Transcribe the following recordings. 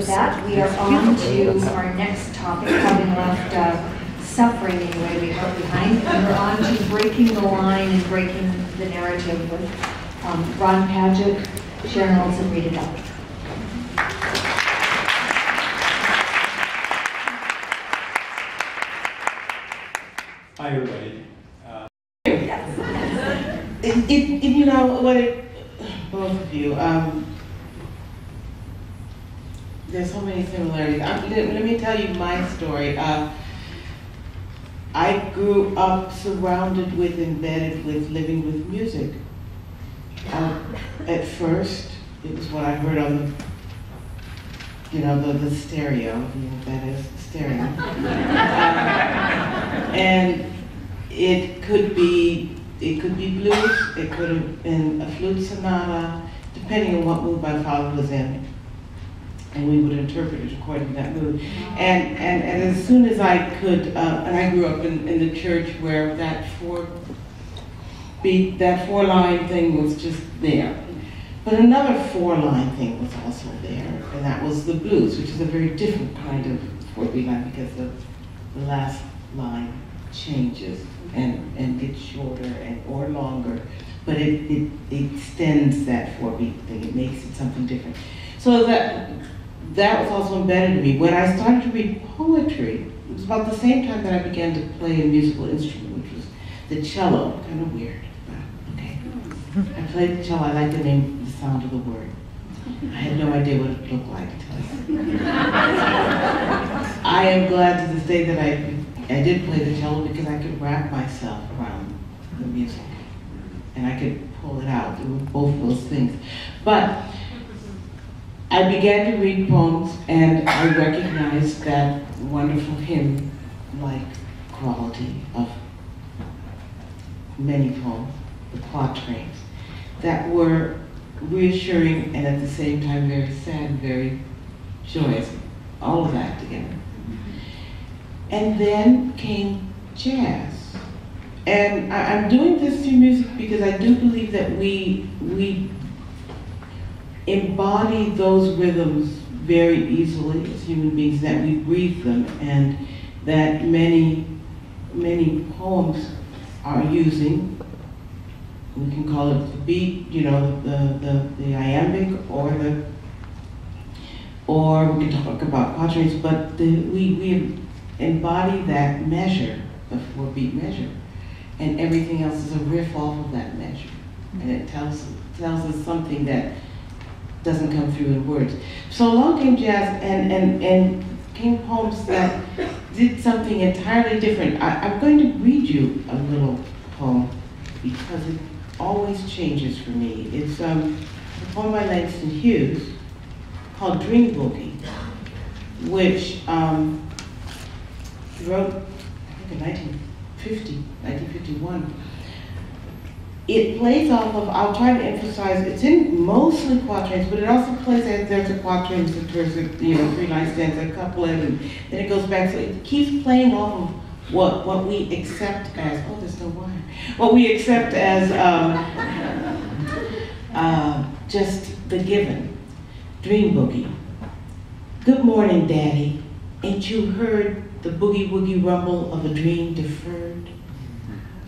with that, we are on to our next topic, having left suffering anyway behind. And we're on to breaking the line and breaking the narrative with Ron Padgett, Sharon Olson, Rita. Hi, everybody. You know what? Both of you. There's so many similarities. Let me tell you my story. I grew up surrounded with, embedded with, living with music. At first, it was what I heard on the stereo. That is stereo. And it could be blues. It could have been a flute sonata, depending on what mood my father was in. And we would interpret it according to that mood. And as soon as I could, and I grew up in the church where that four-line thing was just there. But another four-line thing was also there, and that was the blues, which is a very different kind of four-beat line because the last line changes and gets shorter or longer, but it extends that four-beat thing. It makes it something different. So that was also embedded in me. When I started to read poetry, it was about the same time that I began to play a musical instrument, which was the cello. Kind of weird, but okay. I played the cello. I like the sound of the word. I had no idea what it looked like until I am glad to this day that I did play the cello because I could wrap myself around the music and I could pull it out. It was both those things. But I began to read poems and I recognized that wonderful hymn-like quality of many poems, the quatrains, that were reassuring and at the same time very sad and very joyous, all of that together. And then came jazz. And I'm doing this through music because I do believe that we embody those rhythms very easily as human beings, that we breathe them, and that many poems are using, we can call it the beat, the iambic, or we can talk about quatrains, but we embody that measure, the four-beat measure, and everything else is a riff off of that measure, and it tells us something that doesn't come through in words. So along came jazz and came poems that did something entirely different. I'm going to read you a little poem because it always changes for me. It's a poem by Langston Hughes called Dream Boogie, which he wrote, I think, in 1951. It plays off of, I'll try to emphasize, it's in mostly quatrains, but it also plays as there's a quatrain, there's a three-line stanza, a couplet, and then it goes back. So it keeps playing off of what we accept as, oh, there's no wire, what we accept as just the given. Dream Boogie. Good morning, Daddy. Ain't you heard the boogie-woogie rumble of a dream deferred?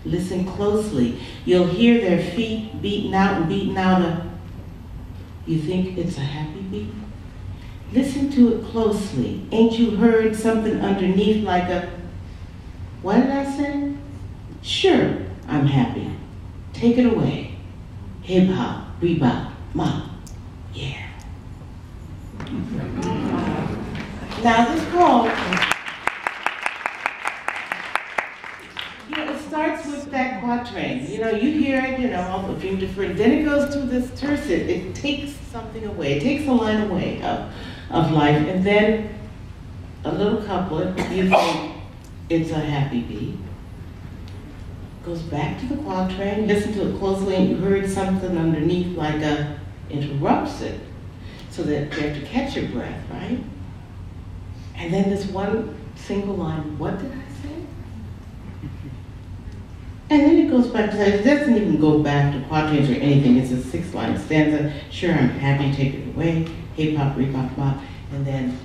Listen closely. You'll hear their feet beating out a, you think it's a happy beat? Listen to it closely. Ain't you heard something underneath like a, what did I say? Sure, I'm happy. Take it away. Hip hop, bebop, ma, yeah. Now this poem, it starts with that quatrain. You hear it, all the dream deferred. Then it goes to this tercet. It takes something away. It takes a line away of life. And then a little couplet. You think it's a happy beat. Goes back to the quatrain. Listen to it closely, and you heard something underneath like a, interrupts it. So that you have to catch your breath, right? And then this one single line, what did I say? And then it goes back to that. It doesn't even go back to quatrains or anything. It's a 6-line stanza. Sure, I'm happy, take it away. Hip hop, rebop, bop. and then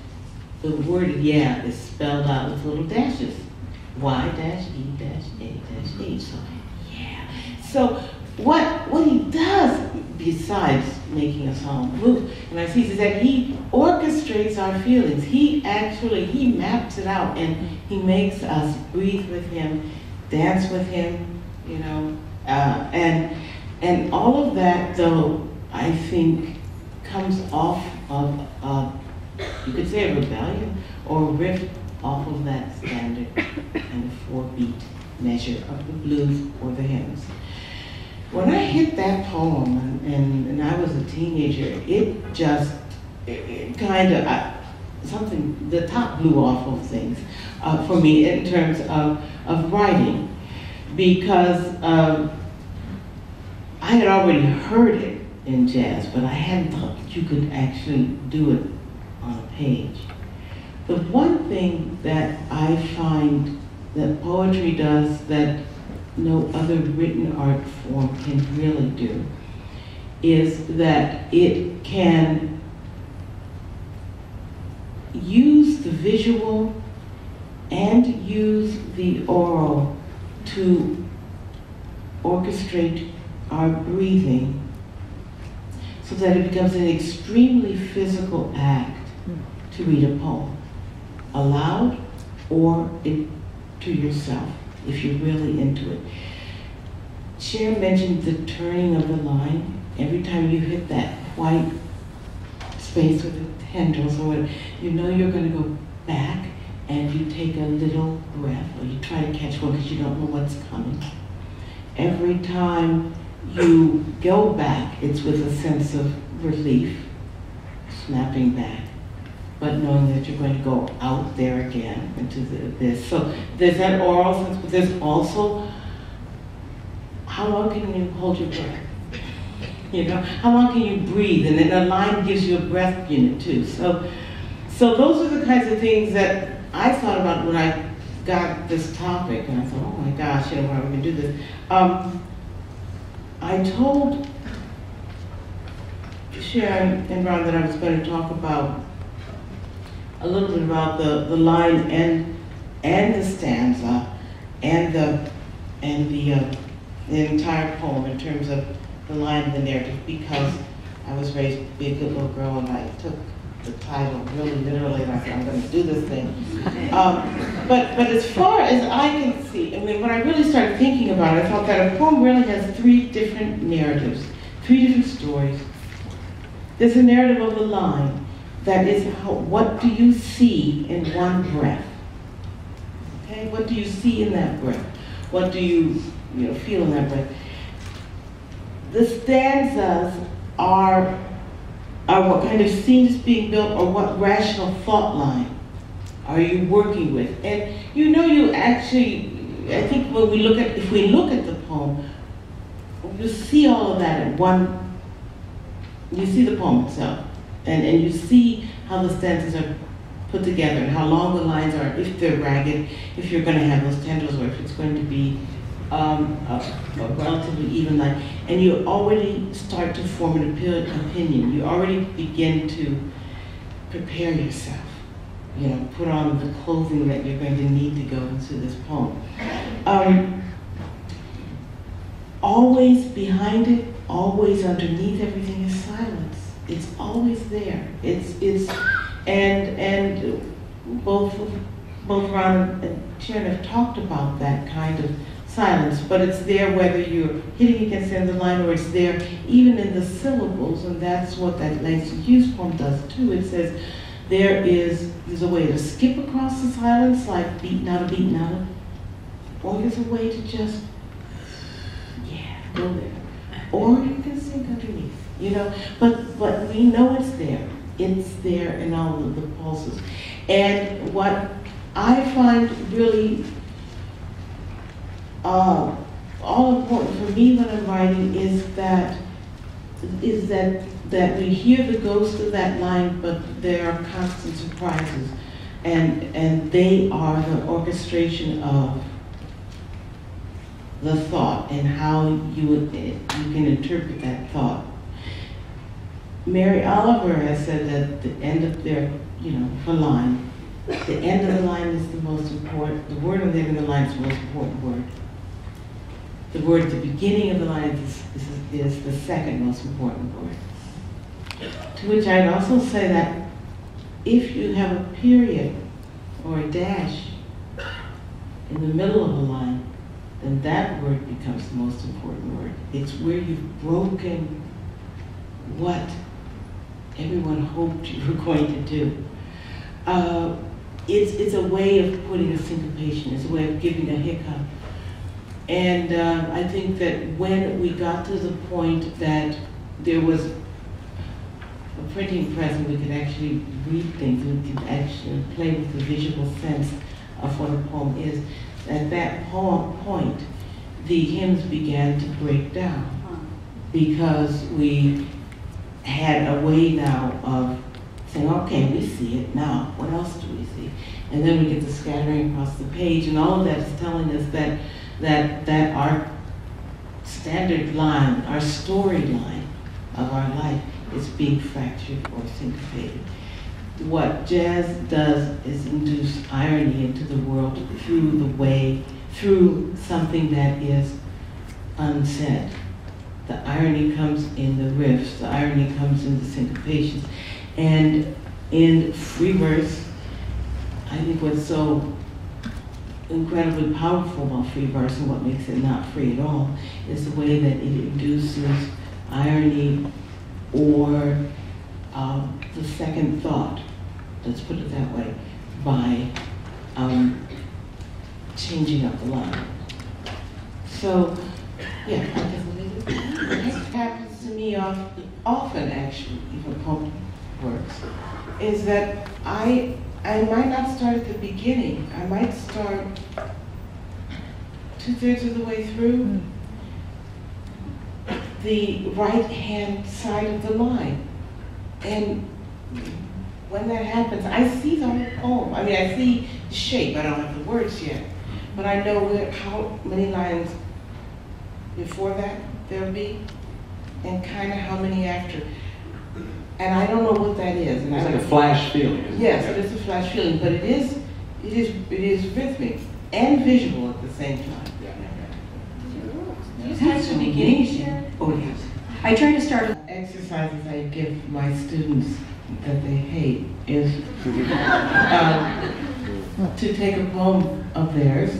the word yeah is spelled out with little dashes. Y-E-A-H. So, yeah. So what he does, besides making us all move, and I see is that he orchestrates our feelings. He maps it out, and he makes us breathe with him, dance with him, you know, and all of that, though, I think comes off of, you could say, a rebellion or a riff off of that standard and the 4-beat measure of the blues or the hymns. When I hit that poem, and I was a teenager, it just, kind of, the top blew off of things for me in terms of writing, because I had already heard it in jazz, but I hadn't thought that you could actually do it on a page. The one thing that I find that poetry does that no other written art form can really do is that it can use the visual and use the oral to orchestrate our breathing so that it becomes an extremely physical act to read a poem, aloud or to yourself, if you're really into it. Cher mentioned the turning of the line. Every time you hit that white space with the tendrils or whatever, you know you're going to go back and you take a little breath, or you try to catch one because you don't know what's coming. Every time you go back, it's with a sense of relief, snapping back, but knowing that you're going to go out there again into this. So there's that oral sense, but there's also, how long can you hold your breath? You know, how long can you breathe? And then the line gives you a breath unit too. So those are the kinds of things that I thought about when I got this topic, and I thought, oh my gosh, you know, how are we gonna do this? I told Sharon and Ron that I was going to talk about a little bit about the line and the stanza and the entire poem in terms of the line and the narrative, because I was raised to be a good little girl and I took the title really literally, and I said, I'm going to do this thing. But as far as I can see, I mean, when I really started thinking about it, I thought that a poem really has 3 different narratives, 3 different stories. There's a narrative of the line that is what do you see in one breath? Okay, what do you see in that breath? What do you feel in that breath? The stanzas are what kind of scene is being built, or what rational thought line are you working with? And you actually, I think if we look at the poem, you see all of that in one. You see the poem itself, and you see how the stanzas are put together, and how long the lines are, if they're ragged, if you're going to have those tendrils, or if it's going to be a relatively even line. And you already start to form an opinion. You already begin to prepare yourself. Put on the clothing that you're going to need to go into this poem. Always behind it, always underneath everything is silence. It's always there. And both Ron and Sharon have talked about that kind of silence, but it's there whether you're hitting against the end of the line or it's there even in the syllables, and that's what that Langston Hughes poem does too. It says there's a way to skip across the silence, like beat nada, or there's a way to just, go there. Or you can sink underneath, but we know it's there. It's there in all of the pulses. And what I find really all important for me when I'm writing is that we hear the ghost of that line, but there are constant surprises, and they are the orchestration of the thought and how you can interpret that thought. Mary Oliver has said that the end of their, her line, the end of the line is the most important, the word on the end of the line is the most important word. The word at the beginning of the line is the second most important word. To which I'd also say that if you have a period or a dash in the middle of a line, then that word becomes the most important word. It's where you've broken what everyone hoped you were going to do. It's a way of putting a syncopation. It's a way of giving a hiccup. And I think that when we got to the point that there was a printing press and we could actually read things, we could actually play with the visual sense of what a poem is, at that point, the hymns began to break down because we had a way now of saying, okay, we see it now, what else do we see? And then we get the scattering across the page, and all of that is telling us that our standard line, our storyline of our life is being fractured or syncopated. What jazz does is induce irony into the world through something that is unsaid. The irony comes in the riffs, the irony comes in the syncopations. And in free verse, I think what's so incredibly powerful about free verse and what makes it not free at all is the way that it induces irony or the second thought, let's put it that way, by changing up the line. So, yeah, I guess it happens to me often actually, even poem works, is that I might not start at the beginning. I might start 2/3 of the way through the right-hand side of the line. And when that happens, I see the whole poem. I mean, I see the shape. I don't have the words yet. But I know how many lines before that there'll be, and kind of how many after. And I don't know what that is. And it's like a flash feeling, isn't it? Yes, it is a flash feeling, but it is rhythmic and visual at the same time. Do you start at the beginning, Sharon? Oh, yes. I try to start Exercises I give my students that they hate is to take a poem of theirs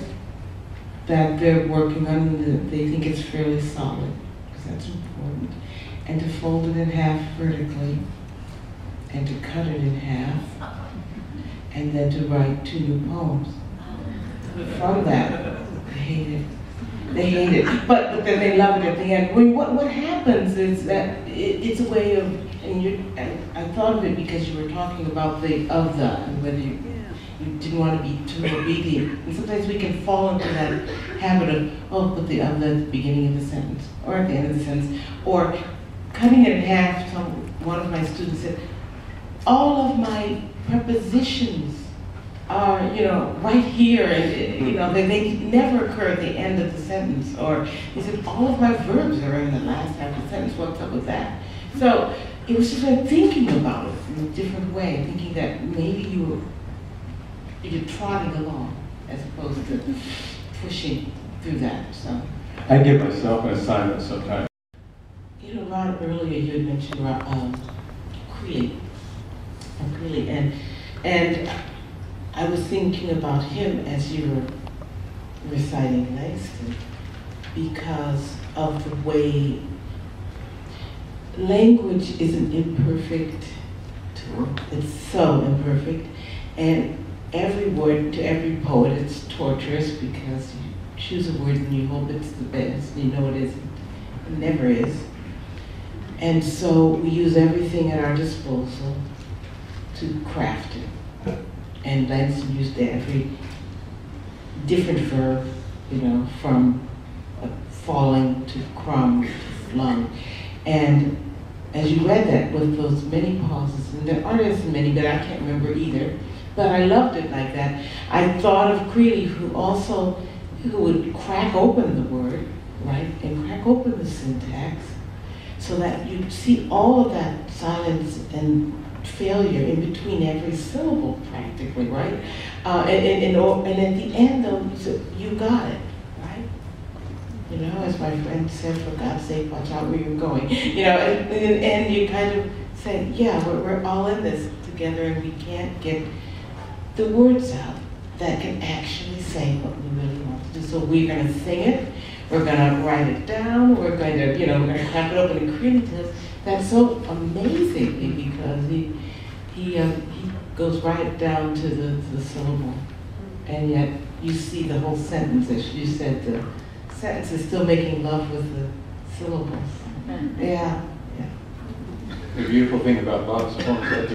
that they're working on and they think it's fairly solid, because that's important, and to fold it in half vertically, and to cut it in half, and then to write 2 new poems. From that, they hate it. They hate it, but then they love it at the end. What happens is that it's a way of, and I thought of it because you were talking about and whether you didn't want to be too obedient. And sometimes we can fall into that habit of, put the of at the beginning of the sentence, or at the end of the sentence, or cutting it in half. One of my students said, all of my prepositions are, right here, and, they never occur at the end of the sentence. Or he said, all of my verbs are in the last half of the sentence. What's up with that? So it was just like thinking about it in a different way, thinking that maybe you're trotting along as opposed to pushing through that. So I give myself an assignment sometimes. Ron, earlier you had mentioned Creeley, and I was thinking about him as you were reciting Langston, because of the way language is an imperfect tool. It's so imperfect, and every word to every poet it's torturous, because you choose a word and you hope it's the best, and you know it isn't. It never is. And so we use everything at our disposal to craft it. And Langston used every different verb, from falling to crumb to flung. And as you read that with those many pauses, and there aren't as many, but I can't remember either, but I loved it like that. I thought of Creeley, who would crack open the word, right, and crack open the syntax, so that you see all of that silence and failure in between every syllable, practically, right? And at the end, though, you got it, right? You know, as my friend said, for God's sake, watch out where you're going. You know, and you kind of say, yeah, we're all in this together, and we can't get the words out that can actually say what we really want to do. So we're going to sing it, we're going to write it down, we're going to, we're going to crack it open and create it. That's so amazingly, because he goes right down to the syllable, and yet you see the whole sentence. As you said, the sentence is still making love with the syllables. Yeah, yeah. The beautiful thing about Bob's poems